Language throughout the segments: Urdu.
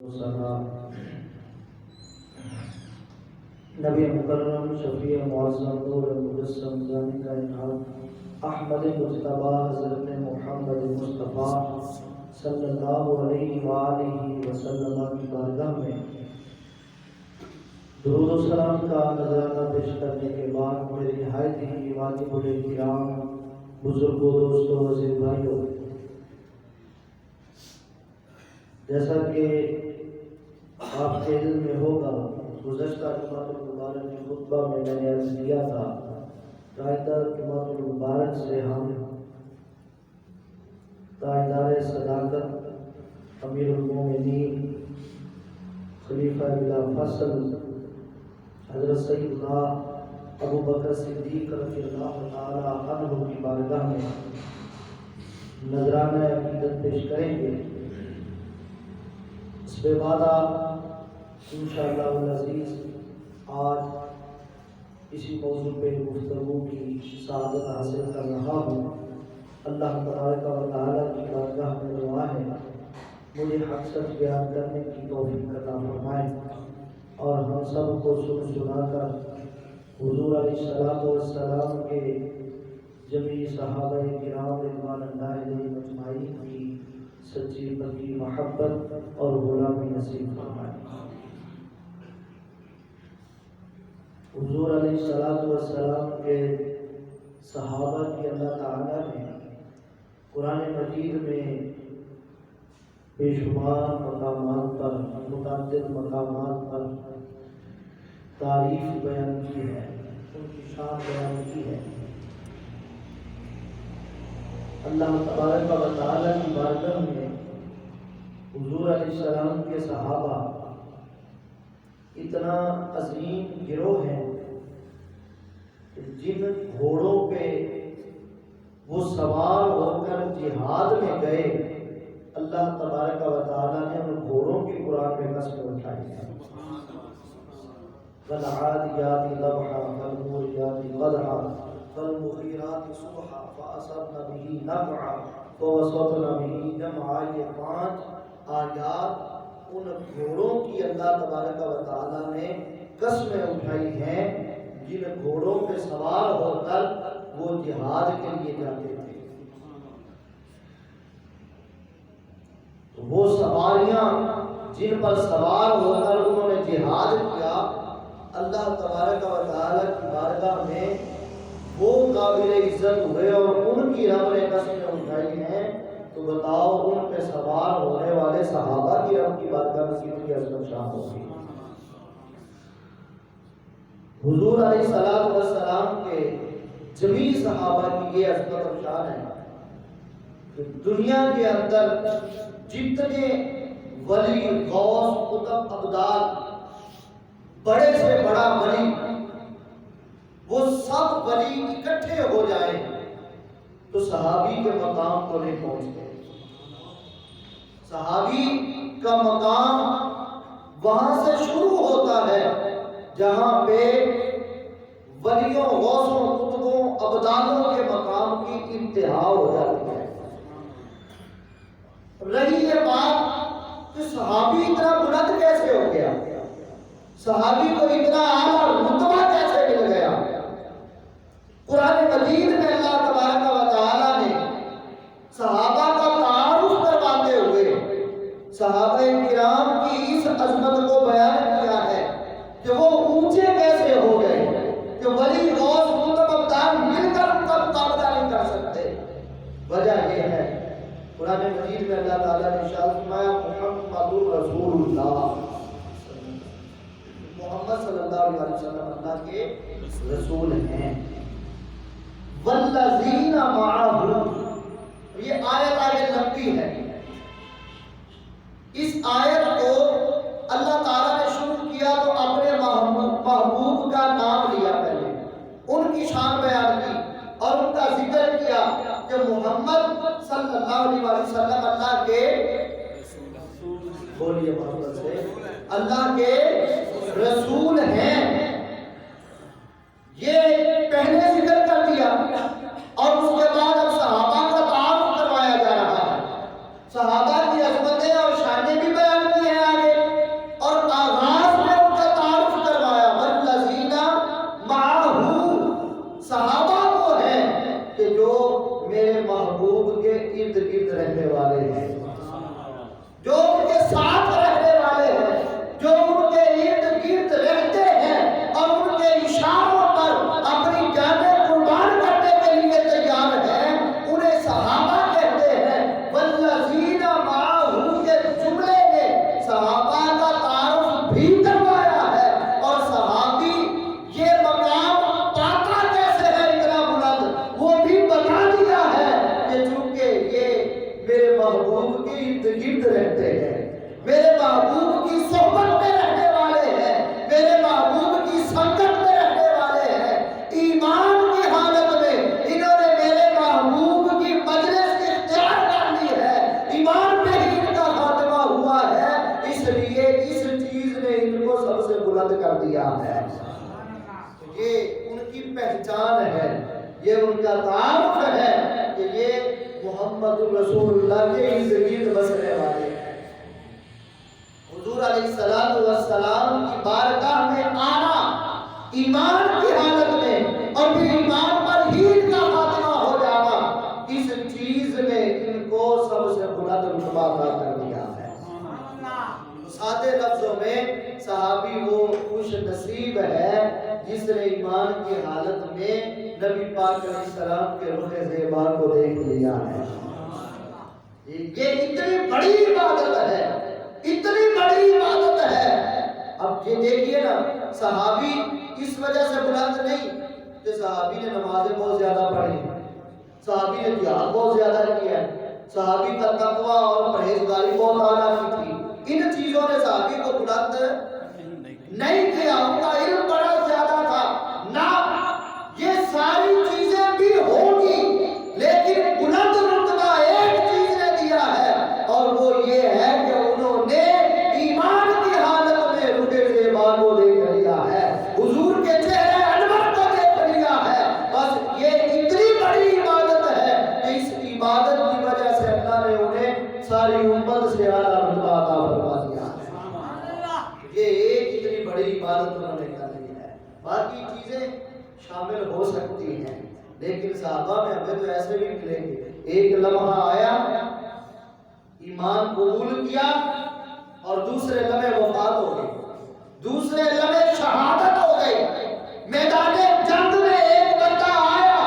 وسلم نبی مکرم شفیع معظم نور مجسم جانی کائنات احمد مجتبی حضرت محمد مصطفیٰ صلی اللہ علیہ وآلہ وسلم کی بارگاہ میں درود و سلام کا نذرانہ پیش کرنے کے بعد میرے نہایت ہی واجب الاحترام بزرگوں، دوستوں، عزیز بھائیوں، جیسا کہ آپ کے علم میں ہوگا گزشتہ جمعۃ المبارک کے خطبہ میں نے عرض کیا تھا قاعدہ جمعۃ المبارک سے ہم تاجدار صداقت امیر المومنین خلیفہ بلا فصل حضرت سیدنا ابو بکر صدیق رضی اللہ تعالی عنہ کی بارگاہ میں نذرانہ عقیدت پیش کریں گے۔ اس کے بعد انشاءاللہ العزیز آج اسی موضوع پہ گفتگو کی سعادت حاصل کر رہا ہوں۔ اللہ تبارک و تعالیٰ کی بارگاہ میں دعا ہے مجھے حق سچ بیان کرنے کی توفیق عطا فرمائے اور ہم سب کو سن سنا کر حضور علیہ السلام کے جمیع صحابہ کرام رضوان اللہ علیہم اجمعین کی سچی پکی محبت اور غلامی نصیب فرمائے۔ حضور علیہ السلام کے صحابہ کی اللہ تعالیٰ نے قرآن مجید میں بے شمار مقامات پر متعدد مقامات پر تعریف بیان کی ہے، ان کی شان بیان کی ہے۔ اللہ تبارک و تعالیٰ کی بارگاہ میں حضور علیہ السلام کے صحابہ اتنا عظیم گروہ ہے کہ جن گھوڑوں پہ وہ سوار ہو کر جہاد میں گئے، اللہ تبارک و تعالیٰ نے ان گھوڑوں کی قرآن میں قسم اٹھائی ہے۔ وَالْعَادِيَاتِ ضَبْحًا فَالْمُورِيَاتِ قَدْحًا فَالْمُغِيرَاتِ صُبْحًا فَأَثَرْنَ بِهِ نَقْعًا فَوَسَطْنَ بِهِ جَمْعًا۔ یہ 5 آیات ان گھوڑوں کی اللہ تبارک و تعالیٰ نے قسمیں اٹھائی ہیں جن گھوڑوں پہ سوار ہو کر وہ جہاد کے لیے جاتے تھے۔ وہ سواریاں جن پر سوار ہو کر انہوں نے جہاد کیا، اللہ تبارک و تعالیٰ کی بارگاہ میں وہ قابل عزت ہوئے اور ان کی رب نے قسمیں اٹھائی ہیں، تو بتاؤ ان پہ سوار ہونے والے صحابہ کی رب کی بارگاہ میں کتنی عظمت شان ہوگی۔ حضور علیہ السلام کے جمیع صحابہ کی یہ عظمت اور شان ہے کہ دنیا کے اندر جتنے ولی، غوث، قطب، ابدال، بڑے سے بڑا ولی، وہ سب ولی اکٹھے ہو جائیں تو صحابی کے مقام کو نہیں پہنچتے۔ صحابی کا مقام وہاں سے شروع ہوتا ہے جہاں پہ ولیوں، غوثوں، قطبوں، ابدالوں کے مقام کی انتہا ہو جاتی ہے۔ رہی یہ بات کہ صحابی اتنا بلند کیسے ہو گیا، صحابی کو اتنا اعلیٰ رتبہ کیسے مل گیا؟ قرآن مجید میں اللہ تبارک و تعالیٰ نے صحابہ کا تعارف کرواتے ہوئے صحابہ کرام کی اس عظمت کو بیان کیا ہے کہ وہ اونچے کیسے ہو گئے کہ ولی، غوث، قطب، ابدال مل کر ان کا مقابلہ نہیں کر سکتے۔ وجہ یہ ہے قرآن مجید میں اللہ تعالیٰ نے ارشاد فرمایا محمد رسول اللہ، محمد صلی اللہ علیہ وسلم اللہ کے رسول ہیں۔ والذین معہ، یہ آیت آگے لمبی ہے۔ اس آیت کو اللہ تعالیٰ نے شروع کیا تو اپنے محبوب کا نام لیا، پہلے ان کی شان بیان کی اور ان کا ذکر کیا کہ محمد صلی اللہ علیہ وسلم اللہ کے بولیے محمد سے اللہ کے رسول ہیں۔ یہ پہلے ذکر کر دیا اور اس کے بعد اب صحابہ کا تعارف کروایا جا رہا ہے۔ صحابہ کی عظمتیں اور شانیں بھی بیان کی ہیں آگے، لیے اس چیز نے ان کو سب سے بلند کر دیا ہے. یہ ان کی پہچان ہے, یہ ان کا تعارف ہے کہ یہ محمد رسول اللہ کے ارد بسنے والے ہیں. حضور علیہ السلام کی بارگاہ میں آنا ایمان کی حالت میں اور پھر ایمان پر ہی ان کا خاتمہ ہو جانا, اس چیز نے ان کو سب سے بلند رتبہ عطا کر دیا ہے. سادے لفظوں میں صحابی وہ خوش نصیب ہے جس نے ایمان کی حالت میں نبی پاک علیہ السلام کے رخ زیبا کو دیکھ لیا ہے. یہ اتنی بڑی عبادت ہے, اتنی بڑی عبادت ہے. اب یہ دیکھیے نا, صحابی اس وجہ سے بلند نہیں کہ صحابی نے نمازیں بہت زیادہ پڑھی, صحابی نے جہاد بہت زیادہ کیا, صحابی کا تقوی اور پرہیزگاری بہت اعلیٰ کی تھی. ان چیزوں نے صحابی کو بلند نہیں کیا, ان کا علم بڑا زیادہ تھا نہ. یہ ساری چیزیں بھی ہوگی لیکن بلند رتبہ ایک چیز نے دیا ہے, اور وہ یہ ہے کہ انہوں نے ایمان کی حالت میں رخ زیبا کو دیکھ لیا ہے, حضور کے چہرے انور کو دیکھ لیا ہے. بس یہ اتنی بڑی عبادت ہے کہ اس عبادت کی وجہ سے اللہ نے انہیں ساری امت سے اعلیٰ رتبہ عطا فرما دیا ہے. یہ ایک اتنی بڑی عبادت انہوں نے کر لی ہے. باقی چیزیں شامل ہو سکتی ہیں لیکن صحابہ میں ہمیں تو ایسے بھی ملیں گے, ایک لمحہ آیا ایمان قبول کیا اور دوسرے لمحے وفات ہو گئی, دوسرے لمحے شہادت ہو گئی. میدان جنگ میں ایک بندہ آیا,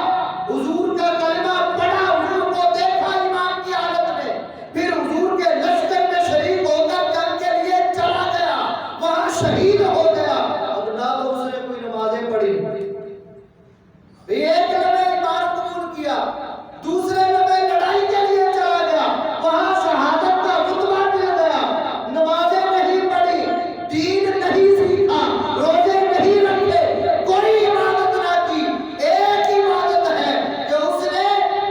حضور کا کلمہ پڑھا, حضور کو دیکھا ایمان کی حالت میں, پھر حضور کے لشکر میں شریک ہو کر جنگ کے لیے چلا گیا, وہاں شہید ہو گیا. اب نہ تو اس نے کوئی نمازیں پڑھی, ایک لمحے ایمان قبول کیا, دوسرے لمحے لڑائی کے لیے چلا گیا, وہاں شہادت کا رتبہ مل گیا. نمازیں نہیں پڑھی, دین نہیں سیکھا, روزے نہیں رکھے, کوئی عبادت نہ کی. ایک عبادت ہے کہ اس نے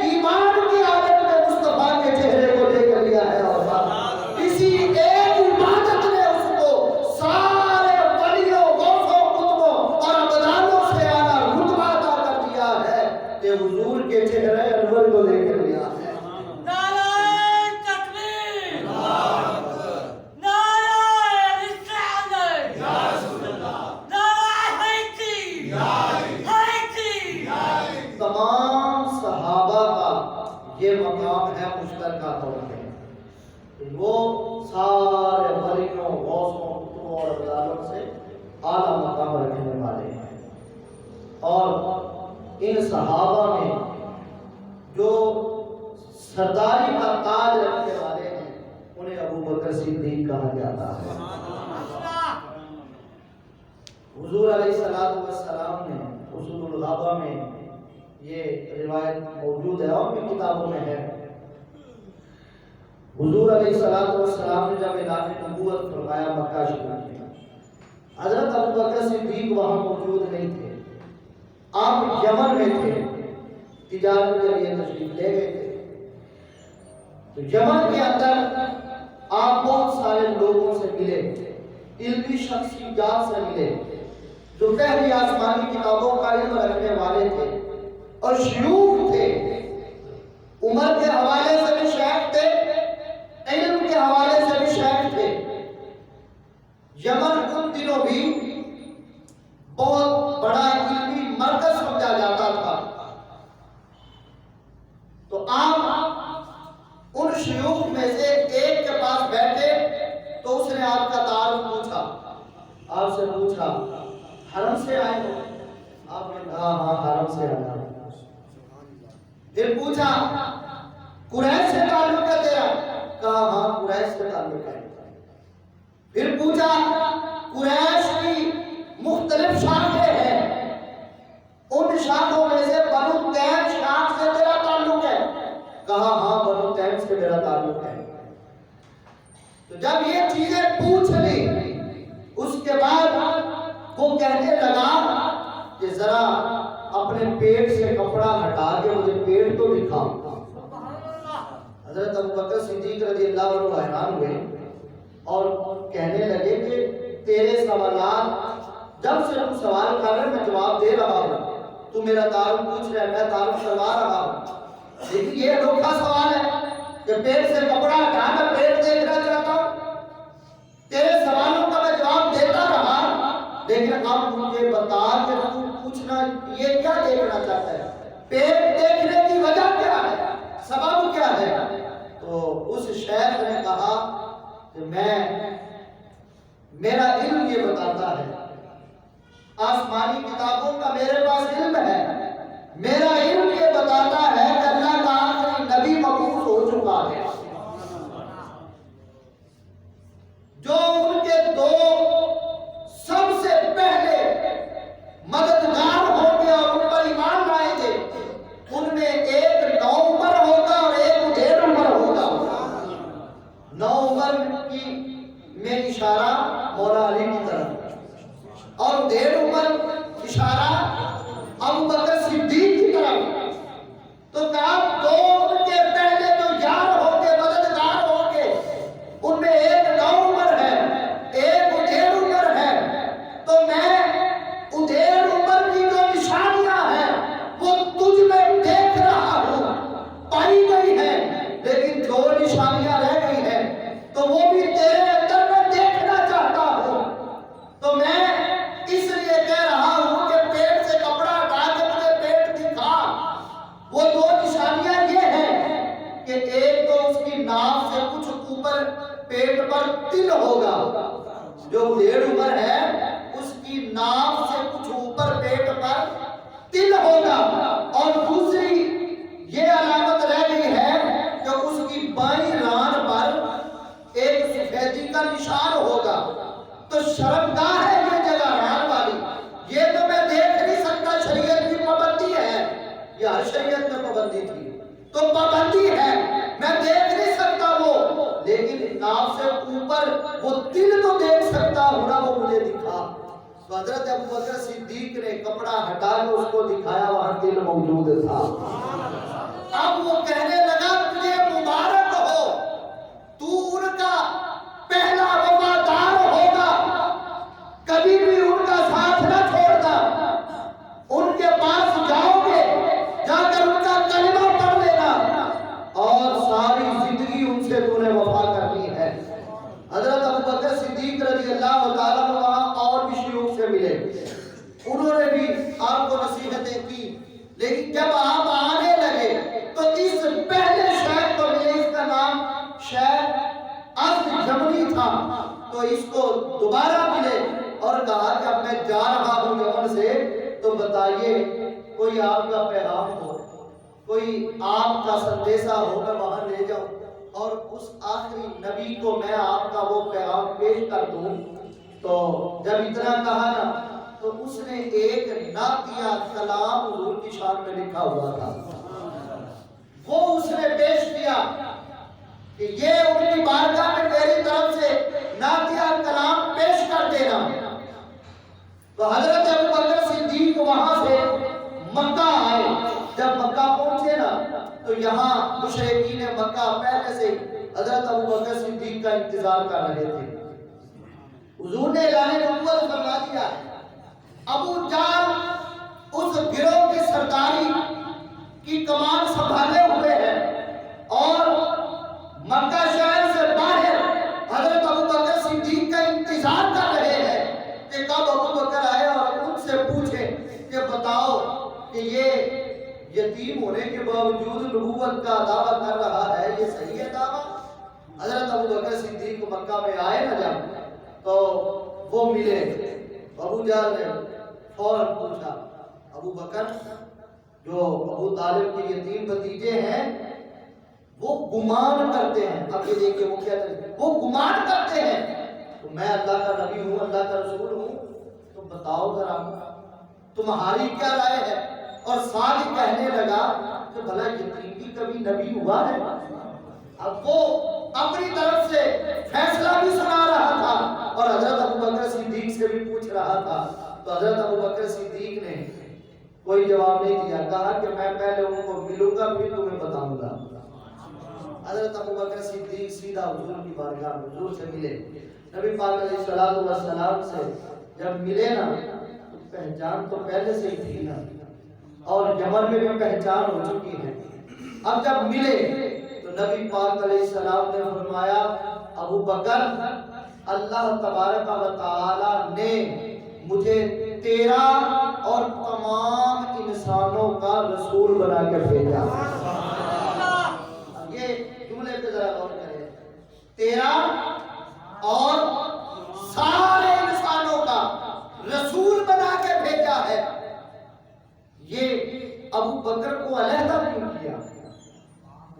ایمان کی حالت میں مصطفیٰ کے چہرے کو دیکھ لیا ہے, اور اسی ایک عبادت نے اس کو سارے ولیوں, غوثوں, قطبوں اور ابدالوں سے اعلیٰ رتبہ عطا کر دیا ہے کہ حضور کے چہرے انور کو دیکھ لیا ہے. تمام صحابہ کا یہ مقام ہے مشترکہ طور پہ, وہ سارے ولیوں, غوثوں, قطبوں اور ابدالوں سے اعلیٰ مقام رکھنے والے ہیں. اور ان صحابہ میں جو سرداری کا تاج رکھنے والے ہیں انہیں ابو بکر صدیق کہا جاتا ہے. حضور علیہ السلام نے اصول الغابہ میں یہ روایت موجود ہے اور بھی کتابوں میں ہے. حضور علیہ السلام نے جب اعلان نبوت فرمایا مکہ شریف میں, حضرت ابو بکر صدیق وہاں موجود نہیں تھے, آپ یمن میں تھے, تجارت کے لیے تشریف لے گئے تھے. تو یمن کے اندر آپ بہت سارے لوگوں سے ملے, علمی شخصیات سے ملے جو پہلی آسمانی کتابوں کا علم رکھنے والے تھے اور شیوخ تھے. عمر کے حوالے سے بھی شیخ تھے, علم کے حوالے سے بھی شیخ تھے. یمن ان دنوں بھی بہت بڑا علمی مرکز سمجھا جاتا تھا. تو آپ ان شیوخ میں سے ایک کے پاس بیٹھے تو اس نے آپ کا تعارف پوچھا, آپ سے پوچھا حرم سے آئے ہو؟ آپ نے کہا ہاں حرم سے آیا. پھر پوچھا قریش سے تعلق ہے تیرا؟ کہا ہاں قریش سے تعلق ہے. پھر پوچھا قریش کی مختلف شاخیں ہیں, ان شاخوں میں سے بنو تیم شاخ سے تیرا تعلق ہے؟ کہا ہاں بنو تیم سے میرا تعلق ہے. تو جب یہ چیزیں پوچھ لی اس کے بعد وہ کہنے لگا کہ ذرا اپنے پیٹ سے کپڑا ہٹا کے مجھے پیٹ تو دکھاؤ. حضرت ابو بکر صدیق رضی اللہ عنہ حیران ہوئے اور کہنے لگے کہ تیرے سوالات جب سے تم سوال کر رہے میں جواب دے رہا ہوں، تو میرا تعارف پوچھ رہا ہے میں تعارف کروا رہا ہوں، لیکن یہ انوکھا سوال ہے کہ پیٹ سے کپڑا ہٹا کر پیٹ دیکھنا چاہتا ہوں۔ تیرے سوالوں کا میں جواب دیتا رہا، لیکن اب مجھے بتا کہ تو پوچھنا یہ کیا دیکھنا چاہتا ہے، پیٹ دیکھنے کی وجہ کیا ہے، سبب کیا ہے؟ تو اس شیخ نے کہا کہ میرا علم یہ بتاتا ہے، آسمانی کتابوں کا میرے پاس علم ہے، میرا علم یہ بتاتا ہے کہ اللہ کا آخری نبی مبعوث ہو چکا ہے، جو ان کے دو سب سے پہلے مددگار ہوں گے اور ان پر ایمان لائیں گے، ان میں ایک نو عمر ہوگا اور ایک 1.5 عمر ہوگا۔ 9 عمر کی میں اشارہ مولا علی کی طرف اور 1.5 عمر اشارہ ابوبکر صدیق کی طرف۔ تو کہا دو ان کے پہلے جو یار ہوں گے مددگار ہوں گے ان میں ایک 9 عمر ہے ایک 1.5 عمر ہے، تو میں 1.5 عمر کی جو نشانیاں ہیں وہ تجھ میں دیکھ رہا ہوں، پائی گئی ہیں، لیکن جو نشانیاں رہ گئی ہیں تو وہ بھی تیرے اندر میں دیکھنا چاہتا ہوں۔ تو میں اس لیے کہہ رہا ہوں کہ پیٹ سے کپڑا ہٹا کے مجھے پیٹ دکھا۔ وہ دو نشانیاں یہ ہیں کہ ایک تو اس کی ناف سے کچھ اوپر پیٹ پر تل ہوگا، جو 1.5 عمر ہے اس کی ناف سے کچھ اوپر پیٹ پر تل ہوگا، اور دوسری یہ علامت رہ گئی ہے کہ اس کی بائیں ران پر ایک سفیدی کا نشان ہوگا۔ تو شرمگاہ ہے یہ جگہ ران والی، یہ تو میں دیکھ نہیں سکتا، شریعت کی پابندی ہے، یہ ہر شریعت میں پابندی تھی تو پابندی ہے، میں دیکھ نہیں سکتا وہ، لیکن ناف سے اوپر وہ تل تو دیکھ سکتا ہوں نا، وہ مجھے دکھا۔ تو حضرت ابوبکر صدیق نے کپڑا ہٹا کے اس کو دکھایا، وہاں تل موجود تھا۔ اب وہ کہنے لگا تجھے مبارک ہو، تو ان کا پہلا وفادار ہوگا، کبھی بھی ان کا ساتھ نہ چھوڑنا، ان کے پاس جاؤ گے جا کر ان کا کلمہ پڑھ لینا اور ساری زندگی ان سے تو نے وفا کرنی ہے۔ حضرت ابوبکر صدیق رضی اللہ تعالیٰ عنہ وہاں اور بھی شیوخ سے ملے، انہوں نے بھی آپ کو نصیحتیں کی، لیکن جب آپ آنے لگے تو اس پہلے شیخ کو ملے، اس کا نام شیخ ازد جمنی تھا، تو اس کو دوبارہ ملے اور کہا کہ اب میں جا رہا ہوں یمن سے، تو بتائیے کوئی آپ کا پیغام ہو، کوئی آپ کا سندیشہ ہو میں وہاں لے جاؤں اور اس آخری نبی کو میں آپ کا وہ پیغام پیش کر دوں۔ تو جب اتنا کہا نا تو اس نے ایک نعتیہ کلام حضور کی شان میں لکھا ہوا تھا، وہ اس نے پیش کیا کہ یہ ان کی بارگاہ میں میری طرف سے نعتیہ کلام پیش کر دینا۔ تو حضرت ابوبکر صدیق وہاں سے مکہ آئے، جب مکہ پہنچے نا تو یہاں مشرکین مکہ پہلے سے حضرت ابوبکر صدیق کا انتظار کر رہے تھے۔ حضور نے اعلان نبوت فرما دیا، ابو جہل اس گروہ کی سرداری کی کمان سنبھالے ہوئے ہیں اور مکہ شہر سے باہر حضرت ابوبکر صدیق کا انتظار کر رہے ہیں کہ کب ابوبکر آئے اور ان سے پوچھے کہ بتاؤ کہ یہ یتیم ہونے کے باوجود نبوت کا دعویٰ کر رہا ہے، یہ صحیح ہے دعویٰ؟ حضرت ابوبکر صدیق مکہ میں آئے نہ جب تو وہ ملے، ابو جہل نے فوراً پوچھا ابوبکر جو ابو طالب کے یتیم بھتیجے ہیں وہ گمان کرتے ہیں، اب یہ دیکھیں وہ کیا کرتے ہیں، وہ گمان کرتے ہیں تو میں اللہ کا نبی ہوں، اللہ کا رسول ہوں، تو بتاؤ ذرا تمہاری کیا رائے ہے؟ اور ساتھ ہی کہنے لگا کہ بھلا یتیم بھی کبھی نبی ہوا ہے؟ اب وہ اپنی طرف سے فیصلہ بھی سنا رہا تھا اور حضرت ابوبکر صدیق سے بھی پوچھ رہا تھا۔ تو حضرت ابوبکر صدیق نے کوئی جواب نہیں دیا، کہا کہ میں پہلے ان کو ملوں گا پھر تمہیں بتاؤں گا۔ حضرت ابوبکر صدیق سیدھا حضور کی بارگاہ میں حضور سے ملے. نبی پاک علیہ الصلوۃ والسلام سے جب ملے نا تو پہچان تو پہلے سے ہی تھی نا, اور جمل میں بھی پہچان ہو چکی ہے. اب جب ملے تو نبی پاک علیہ السلام نے فرمایا ابوبکر اللہ تبارک و تعالی نے مجھے تیرا اور تمام انسانوں کا رسول بنا کے بھیجا. یہ جملے پہ ذرا غور کریں, تیرا اور سارے انسانوں کا رسول بنا کے بھیجا ہے. یہ ابو بکر کو علیحدہ کیوں کیا؟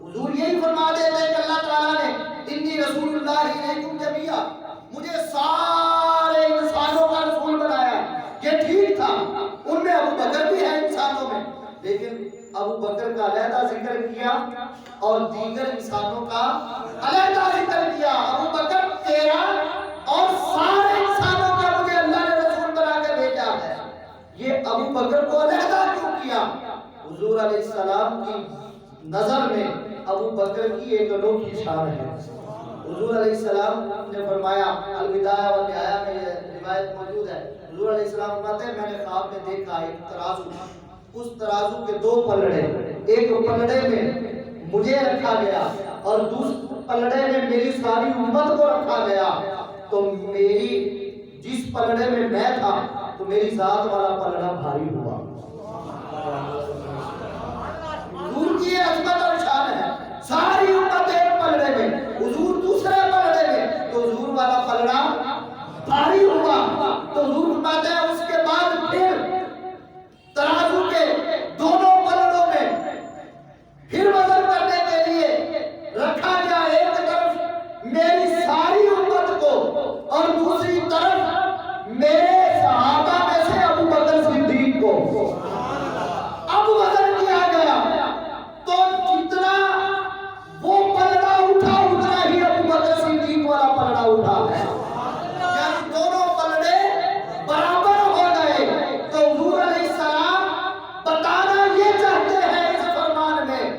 حضور یہی فرما دیتے کہ اللہ تعالیٰ نے انی رسول اللہ علیکم جمیعا, مجھے سارے انسانوں کا رسول بنایا. یہ ٹھیک تھا, ان میں ابو بکر بھی ہے انسانوں میں, لیکن ابو بکر کا علیحدہ ذکر کیا اور دیگر انسانوں کا علیحدہ ذکر کیا. ابو بکر تیرا اور سارے انسانوں کا مجھے اللہ نے رسول بنا کے بھیجا ہے. یہ ابو بکر کو علیحدہ کیوں کیا؟ حضور علیہ السلام کی نظر میں ابو بکر کی ایک انوکھی شان ہے. حضور علیہ السلام نے فرمایا, البدایہ والنہایہ میں یہ روایت موجود ہے, حضور علیہ السلام فرماتے ہیں میں نے خواب میں دیکھا ایک ترازو, اس ترازو کے دو پلڑے, ایک پلڑے میں مجھے رکھا گیا اور دوسرے پلڑے میں میری ساری امت کو رکھا گیا. تو میری جس پلڑے میں میں تھا تو میری ذات والا پلڑا بھاری ہوا. حضور کی یہ عظمت اور شان ہے. ساری امت ایک پلڑے میں, حضور دوسرے پلڑے میں, تو حضور والا پلڑا بھاری ہوا. تو حضور فرماتے ہیں اس کے بعد پھر ترازو کے دونوں پلڑوں میں پھر وزن کرنے کے لیے رکھا گیا, ایک طرف میری ساری امت کو اور دوسری طرف میرے صحابہ میں سے ابو بکر صدیق کو. اب وزن کیا گیا تو جتنا وہ پلڑا اٹھا اتنا ہی ابو بکر صدیق والا پلڑا اٹھا ہے, یعنی دونوں پلڑے برابر ہو گئے. تو حضور علیہ السلام بتانا یہ چاہتے ہیں اس فرمان میں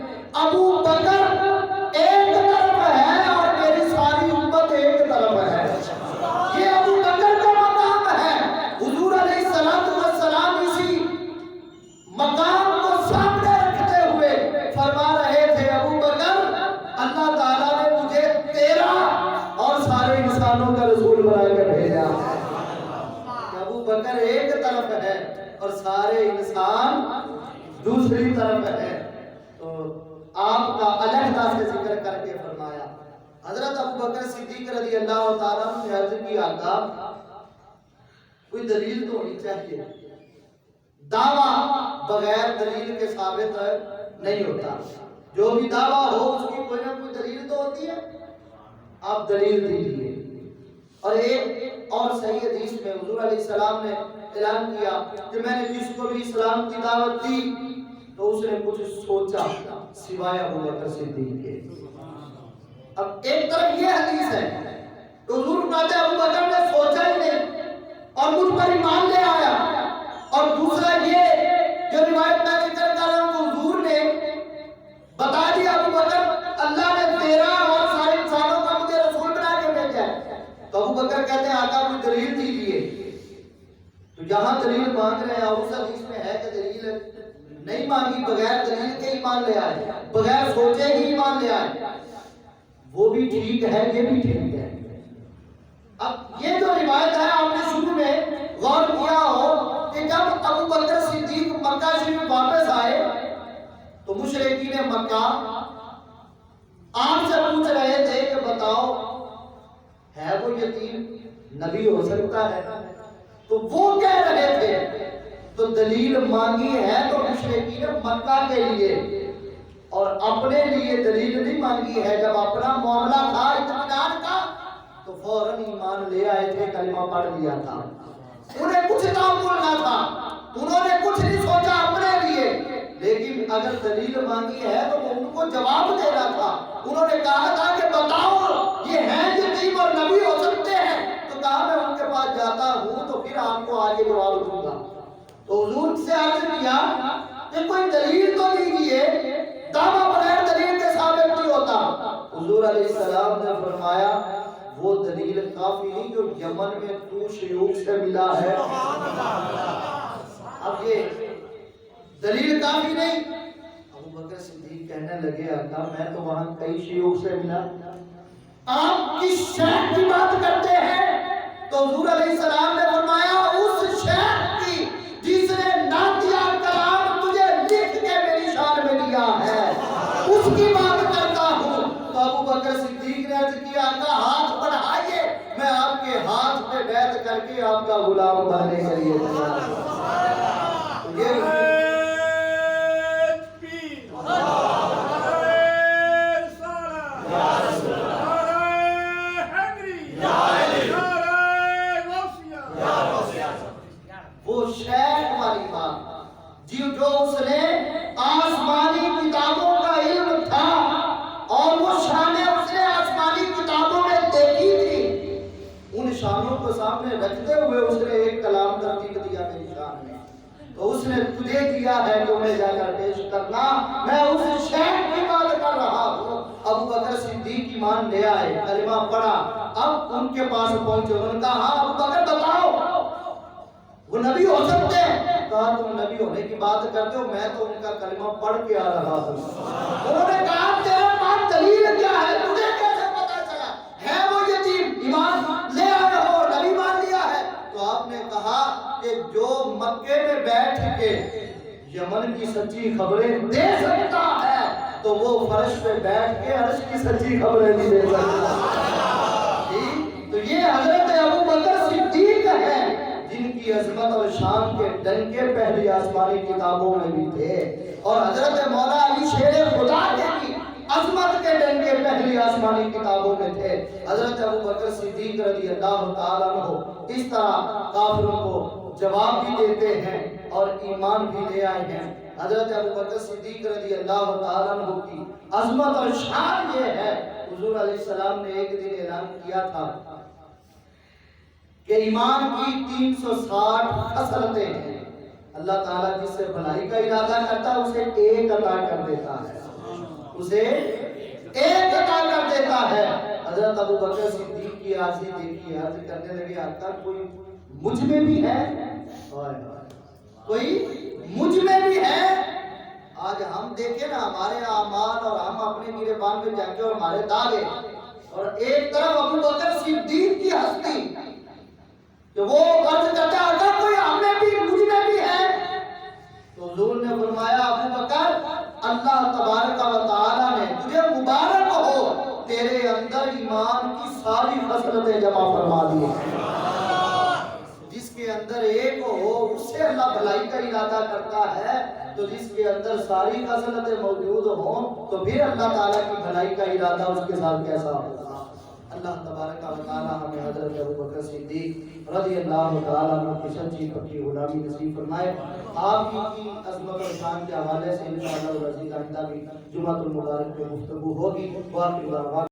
ابو بکر ایک طرف ہے اور میری ساری امت ایک طرف ہے. یہ ابو بکر کا مقام ہے. حضور علیہ السلام اسی مقام کو سامنے رکھتے ہوئے فرما رہے تھے ابو بکر اللہ تعالیٰ نے مجھے تیرا اور سارے انسانوں کا رسول بنا کے بھیجا. ابو بکر ایک طرف ہے اور سارے انسان دوسری طرف ہے. تو آپ کا علیحدہ سے ذکر کر کے فرمایا. حضرت ابو بکر صدیق رضی اللہ تعالیٰ نے عرض کی آقا کوئی دلیل تو ہونی چاہیے, دعویٰ بغیر دلیل کے ثابت نہیں ہوتا. جو بھی دعویٰ ہو اس کی کوئی نہ کوئی دلیل تو ہوتی ہے, آپ دلیل دیجیے. اور ایک اور صحیح حدیث میں حضور علیہ السلام نے اعلان کیا کہ میں نے جس کو بھی اسلام کی دعوت دی تو اس نے کچھ سوچا سوائے ابو بکر صدیق کے. اب ایک طرف یہ حدیث ہے تو حضور فرماتے ہیں ابو بکر نے سوچا ہی نہیں اور مجھ پر ایمان لے آیا. اور دوسرا یہ جو روایت میں ذکر کر رہا ہوں کہ حضور نے بتا دیا ابو بکر اللہ نے تیرا اور سارے انسانوں کا مجھے رسول بنا کے بھیجا ہے. تو ابو بکر کہتے ہیں آقا کوئی دلیل دیجیے. تو جہاں دلیل مانگ رہے ہیں اس حدیث میں ہے کہ دلیل نہیں مانگی, بغیر دلیل کے ایمان لے آئے, بغیر سوچے ہی ایمان لے آئے. وہ بھی ٹھیک ہے, یہ بھی ٹھیک ہے. اب یہ جو روایت ہے آپ نے شروع میں غور کیا ہو کہ جب ابو بکر صدیق مکہ شریف واپس آئے تو مشرکین مکہ آپ سے پوچھ رہے تھے کہ بتاؤ ہے وہ یتیم نبی ہو سکتا ہے؟ تو وہ کہہ رہے تھے تو دلیل مانگی ہے تو مشرکین مکہ کے لیے اور اپنے لیے دلیل نہیں مانگی ہے. جب اپنا معاملہ تھا اطمینان کا تو فوراً ایمان لے آئے تھے, کلمہ پڑھ لیا تھا. انہیں کچھ تعامل نہ تھا, انہوں نے کچھ نہیں سوچا اپنے لیے. لیکن اگر دلیل مانگی ہے تو ان کو جواب دینا تھا. انہوں نے کہا تھا کہ بتاؤ یہ ہیں یتیم اور نبی ہو سکتے ہیں. تو کہا میں ان کے پاس جاتا ہوں تو پھر آپ کو آگے جواب دوں گا. تو حضور سے عرض کیا کہ کوئی دلیل تو دیجیے, دعویٰ بغیر دلیل کے ثابت نہیں ہوتا. حضور علیہ السلام نے فرمایا وہ دلیل کافی نہیں جو یمن میں تو شیوخ سے ملا ہے. اب یہ دلیل کافی نہیں. ابو بکر صدیق کہنے لگے آقا میں تو وہاں کئی شیوخ سے ملا. آپ کس شیخ کی بات کرتے ہیں؟ تو حضور علیہ السلام نے فرمایا اس شیخ کی جس نے نعتیہ کلام تجھے لکھ کے میری شان میں دیا ہے اس کی بات کرتا ہوں. تو ابو بکر صدیق نے عرض کیا آقا ہاتھ بڑھائیے میں آپ کے ہاتھ پہ بیعت کر کے آپ کا غلام بننے کے لیے تیار ہوں. یہ وہ شیخ والی بات جو اس نے آسمانی کتابوں کا علم تھا اور وہ شانیں اس نے آسمانی کتابوں میں دیکھی تھی ان شانوں کو سامنے رکھتے ہوئے اس نے ایک کلام ترتیب دیا میری شان میں. تو اس نے تجھے دیا ہے کہ انہیں جا کر پیش کرنا. میں اس شیخ کی بات کر رہا ہوں. ابو بکر صدیق ایمان لے آئے کلمہ پڑھا. اب ان کے پاس پہنچے انہوں نے کہا ہاں ابو بکر بتاؤ وہ نبی ہو سکتے ہیں؟ کہا تم نبی ہونے کی بات کرتے ہو میں تو ان کا کلمہ پڑھ کے آ رہا ہوں. انہوں نے کہا تیرے پاس دلیل کیا ہے؟ تجھے کیسے پتا چلا ہے وہ یتیم ایمان لے آئے ہو نبی مان لیا ہے؟ تو آپ نے کہا کہ جو مکے میں بیٹھ کے یمن کی سچی خبریں دے سکتا ہے تو وہ فرش پہ بیٹھ کے عرش کی سچی خبریں بھی دے سکتا ہے. تو یہ حضرت ابو بکر صدیق ہے جن کی عظمت اور شان کے ڈنکے پہلی آسمانی کتابوں میں بھی تھے اور حضرت مولا علی شیر خدا کے بھی عظمت کے ڈنکے پہلی آسمانی کتابوں میں تھے. حضرت ابو بکر صدیق رضی اللہ تعالیٰ عنہ اس طرح کافروں کو جواب بھی دیتے ہیں اور ایمان بھی لے آئے ہیں. حضرت ابو بکر صدیق رضی اللہ تعالیٰ عنہ کی عظمت اور شان یہ ہے حضور علیہ السلام نے ایک دن اعلان کیا تھا کہ ایمان کی 360 خصلتیں ہیں. اللہ تعالیٰ جس سے بھلائی کا ارادہ کرتا ہے اسے ایک عطا کر دیتا ہے اسے ایک عطا کر دیتا ہے. حضرت ابو بکر صدیق کی عاجزی دیکھی عرض کرنے لگے آقا کوئی مجھ میں بھی ہے کوئی مجھ میں بھی ہے. آج ہم دیکھیں نا ہمارے اعمال اور ہم اپنے گریبان پہ جا کے اور ہمارے دعوے اور ایک طرف ابو بکر صدیق کی ہستی کہ وہ عرض کرتا ہے اگر کوئی ہم میں بھی مجھ میں بھی ہے. تو حضور نے فرمایا ابو بکر اللہ تبارک و تعالی نے تجھے مبارک ہو تیرے اندر ایمان کی ساری خصلتیں جمع فرما دی ہیں. جس کے اندر ایک ہو اس سے اللہ بھلائی کا ارادہ کرتا ہے تو جس کے اندر ساری خصلتیں موجود ہوں تو پھر اللہ تعالیٰ کی بھلائی کا ارادہ اس کے ساتھ کیسا ہوگا. اللہ تبارک و تعالی ہمیں حضرت ابو بکر صدیق رضی اللہ تعالیٰ عنہ کی سچی پکی غلامی نصیب فرمائے. آپ کی عظمت اور شان کے حوالے سے انشاءاللہ العزیز آئندہ بھی جمعۃ المبارک میں گفتگو ہوگی.